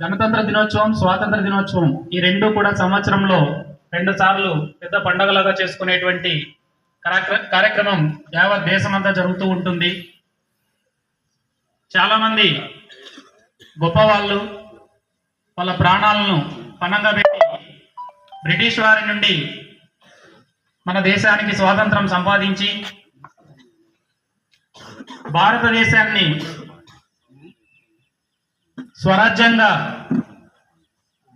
గణతంత్ర దినోత్సవం, స్వాతంత్ర దినోత్సవం ఈ రెండు కూడా సంవత్సరంలో 2 సార్లు పెద్ద పండగలాగా చేసుకునేటువంటి కార్యక్రమం యావత్ దేశమంతా జరుగుతూ ఉంటుంది. చాలామంది గొప్పవాళ్ళు వాళ్ళ ప్రాణాలను పణంగా పెట్టి బ్రిటిష్ వారి నుండి మన దేశానికి స్వాతంత్రం సంపాదించి భారతదేశాన్ని స్వరాజ్యంగా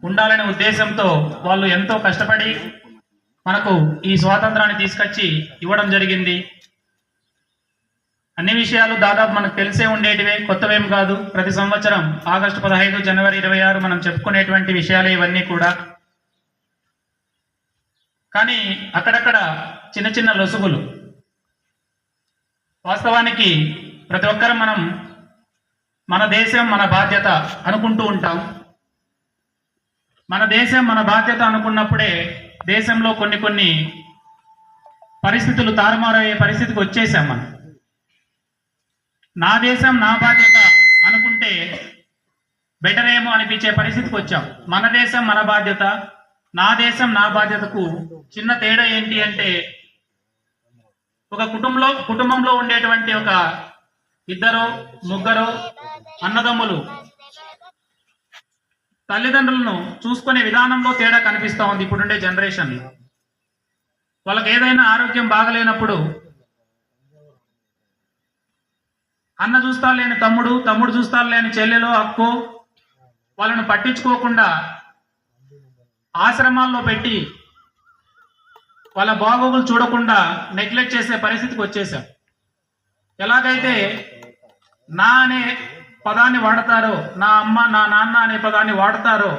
ఉండాలనే ఉద్దేశంతో వాళ్ళు ఎంతో కష్టపడి మనకు ఈ స్వాతంత్రాన్ని తీసుకొచ్చి ఇవ్వడం జరిగింది. అన్ని విషయాలు దాదాపు మనకు తెలిసే ఉండేటివే, కొత్తవేం కాదు. ప్రతి సంవత్సరం ఆగస్టు 15, జనవరి 26 మనం చెప్పుకునేటువంటి విషయాలే ఇవన్నీ కూడా. కానీ అక్కడక్కడ చిన్న చిన్న లొసుగులు. వాస్తవానికి ప్రతి ఒక్కరం మనం మన దేశం మన బాధ్యత అనుకుంటూ ఉంటాం. మన దేశం మన బాధ్యత అనుకున్నప్పుడే దేశంలో కొన్ని పరిస్థితులు తారుమారయ్యే పరిస్థితికి వచ్చేసాం. మనం నా దేశం నా బాధ్యత అనుకుంటే బెటర్ ఏమో అనిపించే పరిస్థితికి వచ్చాం. మన దేశం మన బాధ్యత, నా దేశం నా బాధ్యతకు చిన్న తేడా ఏంటి అంటే, ఒక కుటుంబంలో ఉండేటువంటి ఒక 2, 3 అన్నదమ్ములు తల్లిదండ్రులను చూసుకునే విధానంలో తేడా కనిపిస్తూ ఉంది ఇప్పుడుండే జనరేషన్లో. వాళ్ళకి ఏదైనా ఆరోగ్యం బాగలేనప్పుడు అన్న చూస్తా లేని తమ్ముడు, తమ్ముడు చూస్తా లేని చెల్లెలో, అక్కో వాళ్ళను పట్టించుకోకుండా ఆశ్రమాల్లో పెట్టి వాళ్ళ బాగోగులు చూడకుండా నెగ్లెక్ట్ చేసే పరిస్థితికి వచ్చేసాం. ఎలాగైతే నా అనే పదాన్ని వాడతారో, నా అమ్మ నా నాన్న అనే పదాన్ని వాడతారో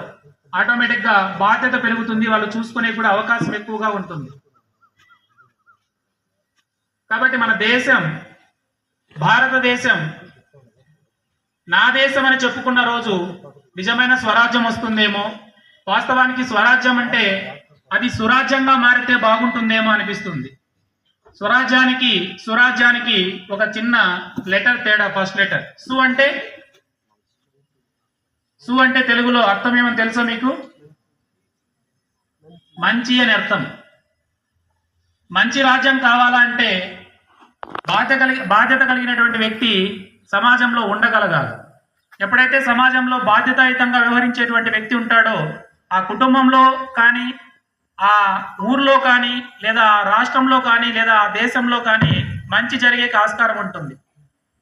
ఆటోమేటిక్గా బాధ్యత పెరుగుతుంది, వాళ్ళు చూసుకునే కూడా అవకాశం ఎక్కువగా ఉంటుంది. కాబట్టి మన దేశం, భారతదేశం నా దేశం అని చెప్పుకున్న రోజు నిజమైన స్వరాజ్యం వస్తుందేమో. వాస్తవానికి స్వరాజ్యం అంటే అది సురాజ్యంగా మారితే బాగుంటుందేమో అనిపిస్తుంది. స్వరాజ్యానికి ఒక చిన్న లెటర్ తేడా. ఫస్ట్ లెటర్ సు అంటే తెలుగులో అర్థం ఏమని తెలుసా మీకు? మంచి అని అర్థం. మంచి రాజ్యం కావాలంటే బాధ్యత కలిగినటువంటి వ్యక్తి సమాజంలో ఉండగలగాలి. ఎప్పుడైతే సమాజంలో బాధ్యతాయుతంగా వ్యవహరించేటువంటి వ్యక్తి ఉంటాడో, ఆ కుటుంబంలో కానీ, ఆ ఊర్లో కానీ, లేదా ఆ రాష్ట్రంలో కానీ, లేదా ఆ దేశంలో కానీ మంచి జరిగే ఆస్కారం ఉంటుంది.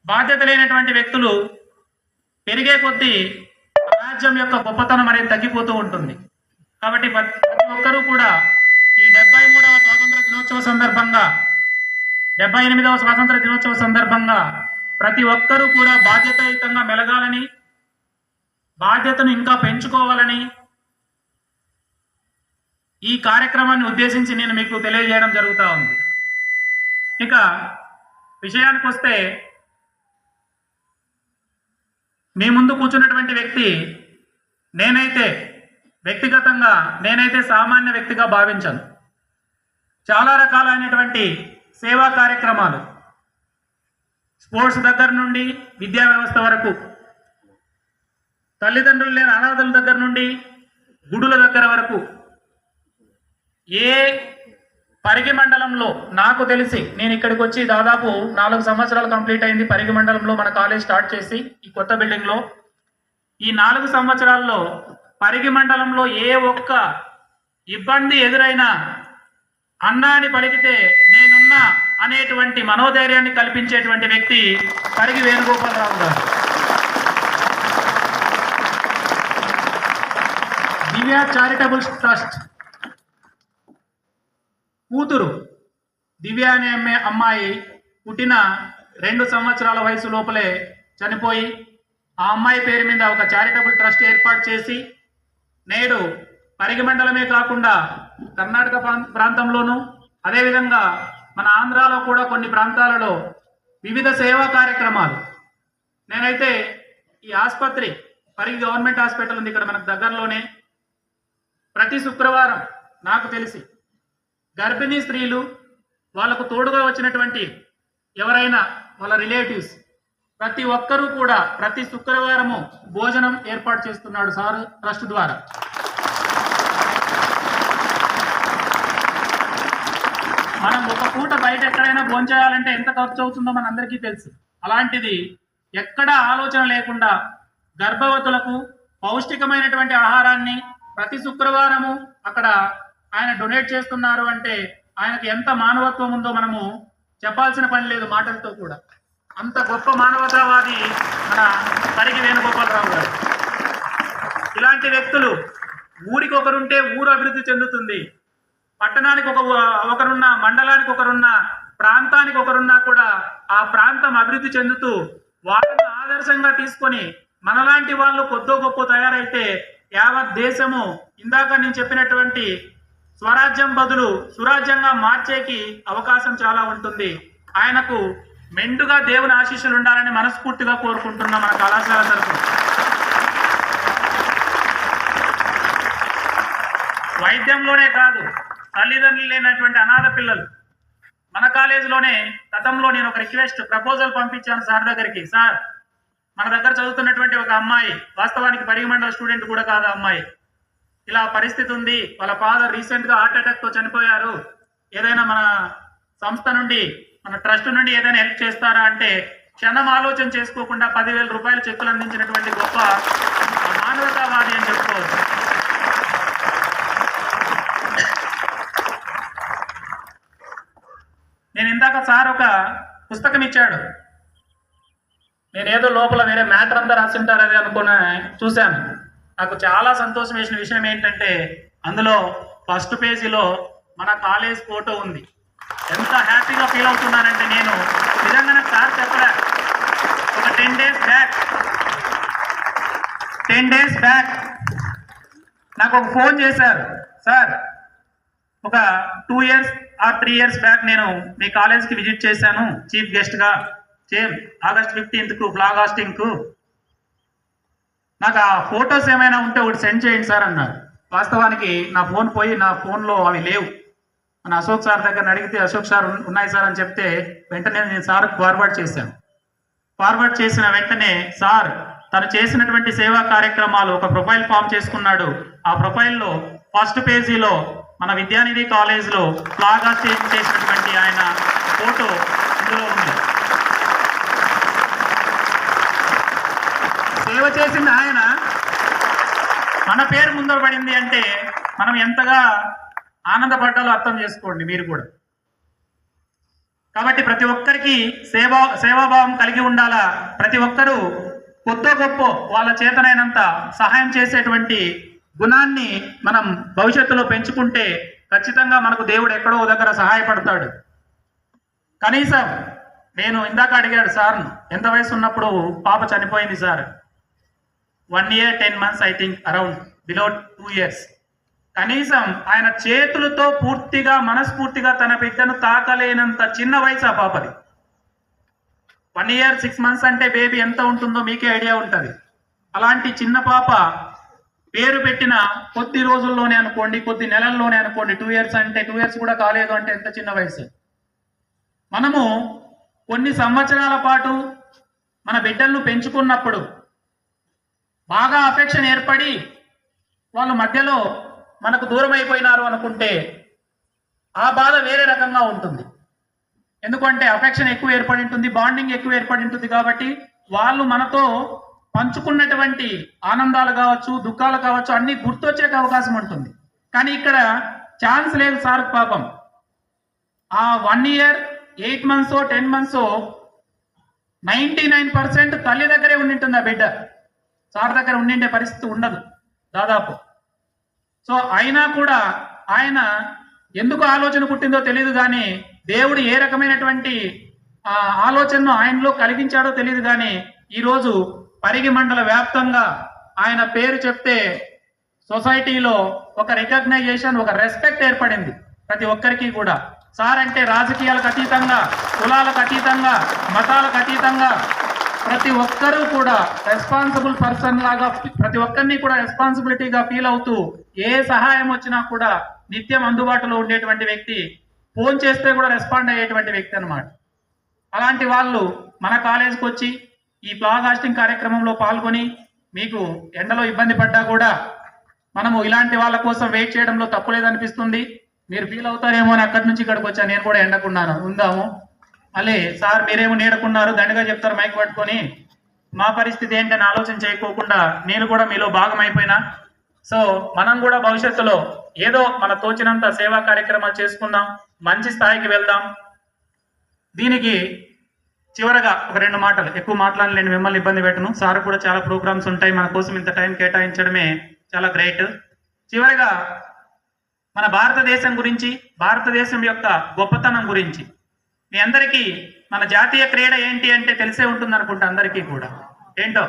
బాధ్యత లేనటువంటి వ్యక్తులు పెరిగే కొద్దీ రాజ్యం యొక్క గొప్పతనం అనేది తగ్గిపోతూ ఉంటుంది. కాబట్టి ప్రతి ఒక్కరూ కూడా ఈ 73వ స్వాతంత్ర దినోత్సవ సందర్భంగా, 78వ స్వాతంత్ర దినోత్సవ సందర్భంగా ప్రతి ఒక్కరూ కూడా బాధ్యతాయుతంగా మెలగాలని, బాధ్యతను ఇంకా పెంచుకోవాలని ఈ కార్యక్రమాన్ని ఉద్దేశించి నేను మీకు తెలియజేయడం జరుగుతూ ఉంది. ఇక విషయానికి వస్తే, మీ ముందు కూర్చున్నటువంటి వ్యక్తి నేనైతే సామాన్య వ్యక్తిగా భావించను. చాలా రకాలైనటువంటి సేవా కార్యక్రమాలు, స్పోర్ట్స్ దగ్గర నుండి విద్యా వ్యవస్థ వరకు, తల్లిదండ్రులు లేని అనాథల దగ్గర నుండి గుడుల దగ్గర వరకు, ఏ పరిగి మండలంలో నాకు తెలిసి, నేను ఇక్కడికి వచ్చి దాదాపు 4 సంవత్సరాలు కంప్లీట్ అయింది. పరిగి మండలంలో మన కాలేజ్ స్టార్ట్ చేసి ఈ కొత్త బిల్డింగ్లో. ఈ 4 సంవత్సరాల్లో పరిగి మండలంలో ఏ ఒక్క ఇబ్బంది ఎదురైనా అన్నా అని పలికితే నేనున్నా అనేటువంటి మనోధైర్యాన్ని కల్పించేటువంటి వ్యక్తి పరిగి వేణుగోపాలరావు గారు. దివ్య చారిటబుల్ ట్రస్ట్ కూతురు దివ్య అనే అమ్మాయి పుట్టిన 2 సంవత్సరాల వయసు లోపలే చనిపోయి, ఆ అమ్మాయి పేరు మీద ఒక చారిటబుల్ ట్రస్ట్ ఏర్పాటు చేసి నేడు పరిగి మండలమే కాకుండా కర్ణాటక ప్రాంతంలోనూ, అదేవిధంగా మన ఆంధ్రాలో కూడా కొన్ని ప్రాంతాలలో వివిధ సేవా కార్యక్రమాలు. నేనైతే ఈ ఆసుపత్రి, పరిగి గవర్నమెంట్ హాస్పిటల్ ఉంది ఇక్కడ మనకు దగ్గరలోనే. ప్రతి శుక్రవారం నాకు తెలిసి గర్భిణీ స్త్రీలు, వాళ్ళకు తోడుగా వచ్చినటువంటి ఎవరైనా వాళ్ళ రిలేటివ్స్ ప్రతి ఒక్కరూ కూడా ప్రతి శుక్రవారము భోజనం ఏర్పాటు చేస్తున్నాడు సార్ ట్రస్ట్ ద్వారా. మనం ఒక పూట బయట ఎక్కడైనా భోంచేయాలంటే ఎంత ఖర్చు అవుతుందో మనందరికీ తెలుసు. అలాంటిది ఎక్కడ ఆలోచన లేకుండా గర్భవతులకు పౌష్టికమైనటువంటి ఆహారాన్ని ప్రతి శుక్రవారము అక్కడ ఆయన డొనేట్ చేస్తున్నారు అంటే ఆయనకి ఎంత మానవత్వం ఉందో మనము చెప్పాల్సిన పని లేదు మాటలతో కూడా. అంత గొప్ప మానవతావాది మన పరిగి వేణుగోపాలరావు గారు. ఇలాంటి వ్యక్తులు ఊరికి ఒకరుంటే ఊరు అభివృద్ధి చెందుతుంది. పట్టణానికి ఒకరున్నా, మండలానికి ఒకరున్నా, ప్రాంతానికి ఒకరున్నా కూడా ఆ ప్రాంతం అభివృద్ధి చెందుతూ వాళ్ళను ఆదర్శంగా తీసుకొని మనలాంటి వాళ్ళు కొద్దో గొప్ప తయారైతే యావత్ దేశము ఇందాక నేను చెప్పినటువంటి స్వరాజ్యం బదులు సురాజ్యంగా మార్చేకి అవకాశం చాలా ఉంటుంది. ఆయనకు మెండుగా దేవుని ఆశీస్సులు ఉండాలని మనస్ఫూర్తిగా కోరుకుంటున్నాం మన కళాశాల తరఫున. వైద్యంలోనే కాదు, తల్లిదండ్రులు లేనటువంటి అనాథ పిల్లలు మన కాలేజీలోనే గతంలో నేను ఒక రిక్వెస్ట్ ప్రపోజల్ పంపించాను సార్ దగ్గరికి. సార్, మన దగ్గర చదువుతున్నటువంటి ఒక అమ్మాయి, వాస్తవానికి పరిగి మండల స్టూడెంట్ కూడా కాదు అమ్మాయి, ఇలా పరిస్థితి ఉంది, వాళ్ళ ఫాదర్ రీసెంట్గా హార్ట్ అటాక్తో చనిపోయారు, ఏదైనా మన సంస్థ నుండి మన ట్రస్ట్ నుండి ఏదైనా హెల్ప్ చేస్తారా అంటే క్షణం ఆలోచన చేసుకోకుండా 10,000 రూపాయలు చెక్కులు అందించినటువంటి గొప్ప మానవతావాది అని చెప్పుకోవచ్చు. నేను ఇందాక సార్ ఒక పుస్తకం ఇచ్చాడు, నేనేదో లోపల వేరే మ్యాటర్ అంతా రాసింటారని అనుకుని చూశాను. నాకు చాలా సంతోషం వేసిన విషయం ఏంటంటే అందులో ఫస్ట్ పేజీలో మన కాలేజ్ ఫోటో ఉంది. ఎంత హ్యాపీగా ఫీల్ అవుతున్నానంటే నేను నిజంగా నాకు సార్ చెప్పలే. ఒక 10 డేస్ బ్యాక్ నాకు ఒక ఫోన్ చేశారు. సార్, ఒక 2 years or 3 years బ్యాక్ నేను మీ కాలేజ్కి విజిట్ చేశాను చీఫ్ గెస్ట్గా, August 15th ఫ్లాగ్ హాస్టింగ్కు. నాకు ఆ ఫొటోస్ ఏమైనా ఉంటే ఒకటి సెండ్ చేయండి సార్ అన్నారు. వాస్తవానికి నా ఫోన్ పోయి నా ఫోన్లో అవి లేవు. మన అశోక్ సార్ దగ్గర అడిగితే అశోక్ సార్ ఉన్నాయి సార్ అని చెప్తే వెంటనే నేను సార్కి ఫార్వర్డ్ చేశాను. ఫార్వర్డ్ చేసిన వెంటనే సార్ తను చేసినటువంటి సేవా కార్యక్రమాలు ఒక ప్రొఫైల్ ఫామ్ చేసుకున్నాడు. ఆ ప్రొఫైల్లో ఫస్ట్ పేజీలో మన విద్యానిధి కాలేజ్లో ఫ్లాగ్ హాస్టింగ్ చేసినటువంటి ఆయన ఫోటో ఇందులో ఉంది. సేవ చేసింది ఆయన, మన పేరు ముందర పడింది అంటే మనం ఎంతగా ఆనందపడ్డాలో అర్థం చేసుకోండి మీరు కూడా. కాబట్టి ప్రతి ఒక్కరికి సేవాభావం కలిగి ఉండాలా. ప్రతి ఒక్కరూ కొత్త గొప్ప వాళ్ళ చేతనైనంత సహాయం చేసేటువంటి గుణాన్ని మనం భవిష్యత్తులో పెంచుకుంటే ఖచ్చితంగా మనకు దేవుడు ఎక్కడో దగ్గర సహాయపడతాడు. కనీసం నేను ఇందాక అడిగాడు సార్, ఎంత వయసు ఉన్నప్పుడు పాప చనిపోయింది sir? 1 year 10 months, I think around below 2 years. కనీసం ఆయన చేతులతో పూర్తిగా మనస్ఫూర్తిగా తన బిడ్డను తాకలేనంత చిన్న వయసు ఆ పాపది. 1 year 6 months అంటే బేబీ ఎంత ఉంటుందో మీకే ఐడియా ఉంటుంది. అలాంటి చిన్న పాప పేరు పెట్టిన కొద్ది రోజుల్లోనే అనుకోండి, కొద్ది నెలల్లోనే అనుకోండి, 2 years అంటే 2 years కూడా కాలేదు అంటే ఎంత చిన్న వయసు. మనము కొన్ని సంవత్సరాల పాటు మన బిడ్డలను పెంచుకున్నప్పుడు బాగా అఫెక్షన్ ఏర్పడి వాళ్ళు మధ్యలో మనకు దూరం అయిపోయినారు అనుకుంటే ఆ బాధ వేరే రకంగా ఉంటుంది. ఎందుకంటే అఫెక్షన్ ఎక్కువ ఏర్పడి ఉంటుంది, బాండింగ్ ఎక్కువ ఏర్పడి ఉంటుంది. కాబట్టి వాళ్ళు మనతో పంచుకున్నటువంటి ఆనందాలు కావచ్చు, దుఃఖాలు కావచ్చు, అన్ని గుర్తొచ్చే అవకాశం ఉంటుంది. కానీ ఇక్కడ ఛాన్స్ లేదు సార్. పాపం ఆ 1 year 8 months 10 months 99% తల్లి దగ్గరే ఉండింటుంది ఆ బిడ్డ. సార్ దగ్గర ఉండిండే పరిస్థితి ఉండదు దాదాపు. సో అయినా కూడా ఆయన ఎందుకు ఆలోచన పుట్టిందో తెలియదు, కానీ దేవుడు ఏ రకమైనటువంటి ఆలోచనను ఆయనలో కలిగించాడో తెలియదు. కానీ ఈరోజు పరిగి మండల వ్యాప్తంగా ఆయన పేరు చెప్తే సొసైటీలో ఒక రికగ్నైజేషన్, ఒక రెస్పెక్ట్ ఏర్పడింది ప్రతి ఒక్కరికి కూడా. సార్ అంటే రాజకీయాలకు అతీతంగా, కులాలకు అతీతంగా, మతాలకు అతీతంగా ప్రతి ఒక్కరూ కూడా రెస్పాన్సిబుల్ పర్సన్ లాగా ప్రతి ఒక్కరిని కూడా రెస్పాన్సిబిలిటీగా ఫీల్ అవుతూ ఏ సహాయం వచ్చినా కూడా నిత్యం అందుబాటులో ఉండేటువంటి వ్యక్తి, ఫోన్ చేస్తే కూడా రెస్పాండ్ అయ్యేటువంటి వ్యక్తి అన్నమాట. అలాంటి వాళ్ళు మన కాలేజీకి వచ్చి ఈ ఫ్లాగ్ హాస్టింగ్ కార్యక్రమంలో పాల్గొని మీకు ఎండలో ఇబ్బంది పడ్డా కూడా మనము ఇలాంటి వాళ్ళ కోసం వెయిట్ చేయడంలో తప్పులేదనిపిస్తుంది. మీరు ఫీల్ అవుతారేమో అని అక్కడి నుంచి ఇక్కడికి వచ్చా. నేను కూడా ఎండకున్నాను, ఉందాము. మళ్ళీ సార్ మీరేమో నీడకున్నారు, దండగా చెప్తారు మైక్ పట్టుకొని. మా పరిస్థితి ఏంటని ఆలోచన చేయకోకుండా నేను కూడా మీలో భాగం అయిపోయినా. సో మనం కూడా భవిష్యత్తులో ఏదో మన తోచినంత సేవా కార్యక్రమాలు చేసుకుందాం, మంచి స్థాయికి వెళ్దాం. దీనికి చివరగా ఒక 2 మాటలు, ఎక్కువ మాట్లాడలేండి, మిమ్మల్ని ఇబ్బంది పెట్టను. సార్ కూడా చాలా ప్రోగ్రామ్స్ ఉంటాయి, మన కోసం ఇంత టైం కేటాయించడమే చాలా గ్రేట్. చివరగా మన భారతదేశం గురించి, భారతదేశం యొక్క గొప్పతనం గురించి మీ అందరికీ మన జాతీయ క్రీడ ఏంటి అంటే తెలిసే ఉంటుంది అనుకుంటా అందరికీ కూడా. ఏంటో?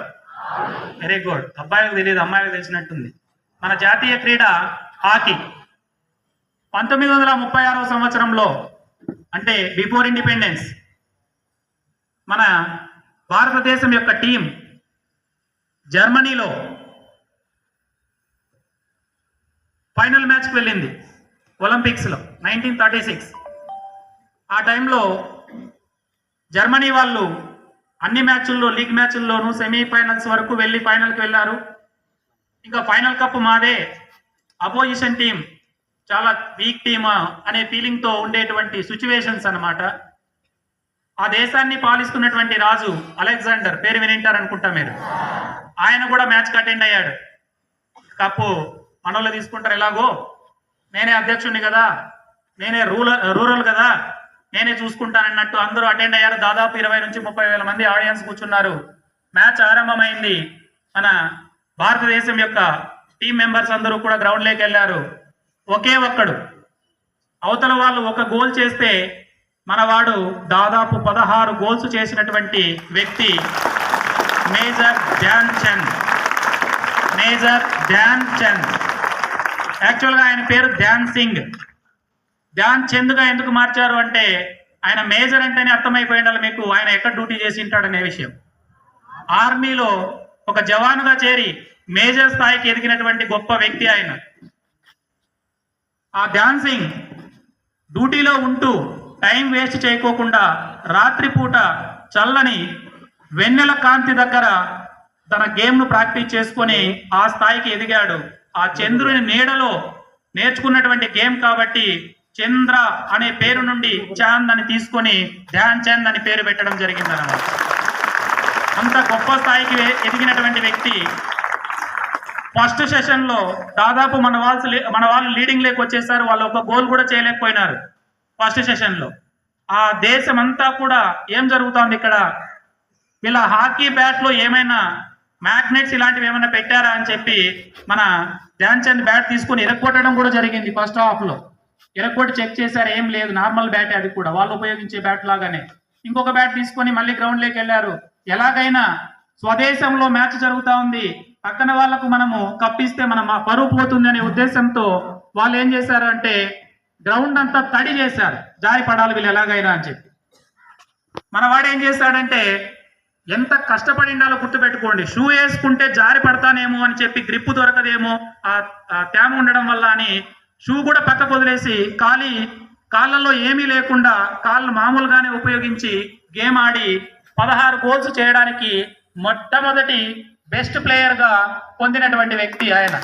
Very good. అబ్బాయిలకు తెలియదు, అమ్మాయిలకు తెలిసినట్టుంది. మన జాతీయ క్రీడ హాకీ. 1936వ సంవత్సరంలో, అంటే బిఫోర్ ఇండిపెండెన్స్, మన భారతదేశం యొక్క టీం జర్మనీలో ఫైనల్ మ్యాచ్కి వెళ్ళింది ఒలింపిక్స్లో 1936. ఆ టైంలో జర్మనీ వాళ్ళు అన్ని మ్యాచ్ల్లో, లీగ్ మ్యాచ్ల్లోనూ సెమీఫైనల్స్ వరకు వెళ్ళి ఫైనల్కి వెళ్ళారు. ఇంకా ఫైనల్ కప్ మాదే, అపోజిషన్ టీం చాలా వీక్ టీమ్ అనే ఫీలింగ్తో ఉండేటువంటి సిచ్యువేషన్స్ అన్నమాట. ఆ దేశాన్ని పాలిస్తున్నటువంటి రాజు అలెగ్జాండర్, పేరు వినింటారు అనుకుంటా మీరు. ఆయన కూడా మ్యాచ్కి అటెండ్ అయ్యాడు. కప్పు మనోళ్ళు తీసుకుంటారు ఎలాగో, నేనే అధ్యక్షుడిని కదా, నేనే రూరల్ కదా, నేనే చూసుకుంటానన్నట్టు అందరూ అటెండ్ అయ్యారు. దాదాపు 20 నుంచి 30 వేల మంది ఆడియన్స్ కూర్చున్నారు. మ్యాచ్ ఆరంభమైంది. మన భారతదేశం యొక్క టీం మెంబర్స్ అందరూ కూడా గ్రౌండ్లోకి వెళ్ళారు. ఒకే ఒక్కడు, అవతల వాళ్ళు ఒక గోల్ చేస్తే మనవాడు దాదాపు 16 గోల్స్ చేసినటువంటి వ్యక్తి మేజర్ ధ్యాన్ చంద్. మేజర్ ధ్యాన్ చంద్. యాక్చువల్గా ఆయన పేరు ధ్యాన్ సింగ్. ధ్యాన్ చంద్గా ఎందుకు మార్చారు అంటే ఆయన మేజర్ అంటేనే అర్థమైపోయి ఉండాలి మీకు ఆయన ఎక్కడ డ్యూటీ చేసి ఉంటాడనే విషయం. ఆర్మీలో ఒక జవానుగా చేరి మేజర్ స్థాయికి ఎదిగినటువంటి గొప్ప వ్యక్తి ఆయన. ఆ ధ్యాన్ సింగ్ డ్యూటీలో ఉంటూ టైం వేస్ట్ చేయకోకుండా రాత్రిపూట చల్లని వెన్నెల కాంతి దగ్గర తన గేమ్ను ప్రాక్టీస్ చేసుకొని ఆ స్థాయికి ఎదిగాడు. ఆ చంద్రుని నీడలో నేర్చుకున్నటువంటి గేమ్ కాబట్టి చంద్ర అనే పేరు నుండి చాంద్ అని తీసుకొని ధ్యాన్ చంద్ అని పేరు పెట్టడం జరిగిందన్నమాట. అంత గొప్ప స్థాయికి ఎదిగినటువంటి వ్యక్తి ఫస్ట్ సెషన్లో దాదాపు మన వాళ్ళు లీడింగ్ లేక వచ్చేసారు. వాళ్ళు ఒక గోల్ కూడా చేయలేకపోయినారు ఫస్ట్ సెషన్లో. ఆ దేశం అంతా కూడా ఏం జరుగుతోంది ఇక్కడ, వీళ్ళ హాకీ బ్యాట్లో ఏమైనా మ్యాగ్నెట్స్ ఇలాంటివి ఏమైనా పెట్టారా అని చెప్పి మన ధ్యాన్ చంద్ బ్యాట్ తీసుకొని ఇరక్కొట్టడం కూడా జరిగింది. ఫస్ట్ హాఫ్లో ఇరక్కొట్టి చెక్ చేశారు, ఏం లేదు, నార్మల్ బ్యాటే, అది కూడా వాళ్ళు ఉపయోగించే బ్యాట్ లాగానే. ఇంకొక బ్యాట్ తీసుకొని మళ్ళీ గ్రౌండ్లోకి వెళ్ళారు. ఎలాగైనా స్వదేశంలో మ్యాచ్ జరుగుతూ ఉంది, పక్కన వాళ్లకు మనము కప్పిస్తే మన పరువు పోతుంది అనే ఉద్దేశంతో వాళ్ళు ఏం చేశారు అంటే గ్రౌండ్ అంతా తడి చేశారు, జారి పడాలి వీళ్ళు ఎలాగైనా అని చెప్పి. మన వాడు ఏం చేశాడంటే ఎంత కష్టపడి ఉండాలో గుర్తుపెట్టుకోండి. షూ వేసుకుంటే జారి పడతానేమో అని చెప్పి, గ్రిప్ దొరకదేమో ఆ తేమ ఉండడం వల్ల అని షూ కూడా పక్కకు వదిలేసి కాళ్ళల్లో ఏమీ లేకుండా కాళ్ళు మామూలుగానే ఉపయోగించి గేమ్ ఆడి 16 గోల్స్ చేయడానికి మొట్టమొదటి బెస్ట్ ప్లేయర్గా పొందినటువంటి వ్యక్తి ఆయన.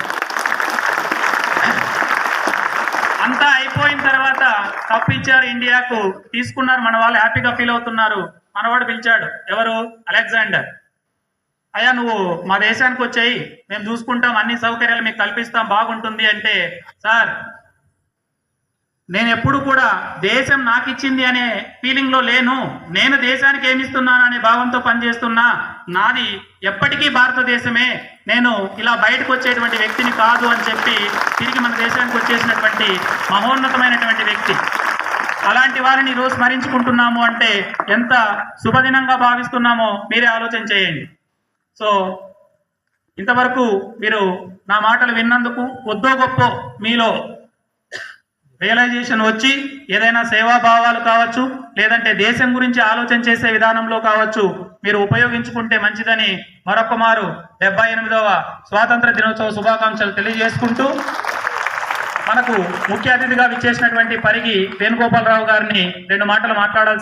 అంతా అయిపోయిన తర్వాత కప్ ఇచ్చారు, ఇండియాకు తీసుకున్నారు. మన వాళ్ళు హ్యాపీగా ఫీల్ అవుతున్నారు. మనవాడు పిలిచాడు, ఎవరు? అలెగ్జాండర్. అయ్యా నువ్వు మా దేశానికి వచ్చాయి, మేము చూసుకుంటాం, అన్ని సౌకర్యాలు మీకు కల్పిస్తాం, బాగుంటుంది అంటే, సార్ నేను ఎప్పుడు కూడా దేశం నాకు ఇచ్చింది అనే ఫీలింగ్లో లేను, నేను దేశానికి ఏమిస్తున్నాను అనే భావంతో పనిచేస్తున్నా, నాది ఎప్పటికీ భారతదేశమే, నేను ఇలా బయటకు వచ్చేటువంటి వ్యక్తిని కాదు అని చెప్పి తిరిగి మన దేశానికి వచ్చేసినటువంటి మహోన్నతమైనటువంటి వ్యక్తి. అలాంటి వారిని ఈరోజు స్మరించుకుంటున్నాము అంటే ఎంత శుభదినంగా భావిస్తున్నామో మీరే ఆలోచన చేయండి. సో ఇంతవరకు మీరు నా మాటలు విన్నందుకు కొద్దో గొప్ప మీలో రియలైజేషన్ వచ్చి ఏదైనా సేవాభావాలు కావచ్చు, లేదంటే దేశం గురించి ఆలోచన చేసే విధానంలో కావచ్చు, మీరు ఉపయోగించుకుంటే మంచిదని మరొక మారు 78వ స్వాతంత్ర దినోత్సవ శుభాకాంక్షలు తెలియజేసుకుంటూ, మనకు ముఖ్య అతిథిగా విచ్చేసినటువంటి పరిగి వేణుగోపాలరావు గారిని 2 మాటలు మాట్లాడాల్సి